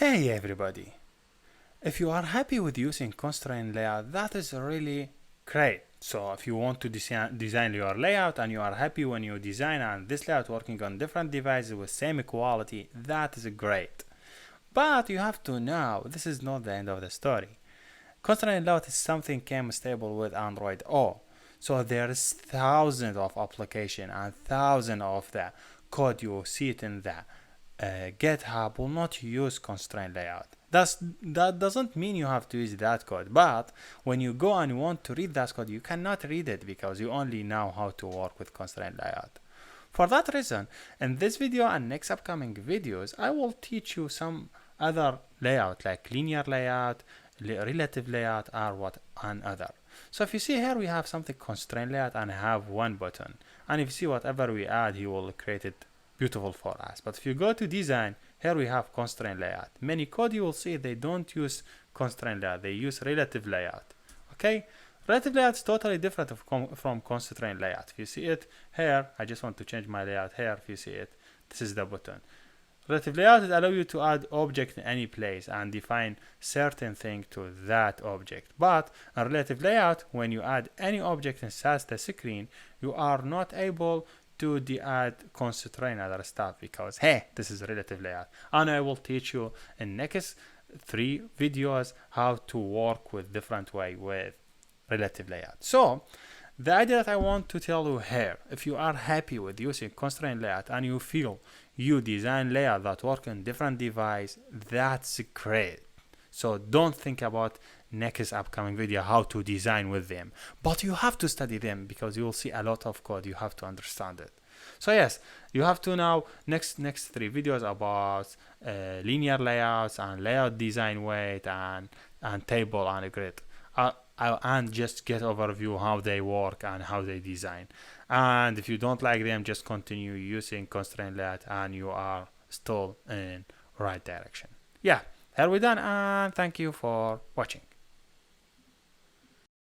Hey everybody! If you are happy with using constraint layout, that is really great. So if you want to design your layout and you are happy when you design and this layout working on different devices with same quality, that is great. But you have to know this is not the end of the story. Constraint layout is something came stable with Android O. So there is thousands of application and thousands of the code you see it in the GitHub will not use constraint layout. That doesn't mean you have to use that code, but when you go and you want to read that code, you cannot read it because you only know how to work with constraint layout. For that reason, in this video and next upcoming videos, I will teach you some other layout like linear layout, relative layout, or what and other. So if you see here, we have something constraint layout and I have one button. And if you see whatever we add, he will create it beautiful for us. But if you go to design, here we have constraint layout. Many code you will see they don't use constraint layout, they use relative layout. Okay, relative layout is totally different from constraint layout. If you see it here, I just want to change my layout here. If you see it, this is the button. Relative layout allow you to add object in any place and define certain thing to that object. But a relative layout, when you add any object inside the screen, you are not able to add constraint other stuff because hey, this is relative layout. And I will teach you in next 3 videos how to work with different way with relative layout. So the idea that I want to tell you here, if you are happy with using constraint layout and you feel you design layout that work on different device, that's great. So don't think about next upcoming video how to design with them, but you have to study them because you will see a lot of code. You have to understand it. So yes, you have to know next 3 videos about linear layouts and layout design weight and table and grid. And just get overview how they work and how they design. And if you don't like them, just continue using constraint layout and you are still in right direction. Yeah, here we're done and thank you for watching.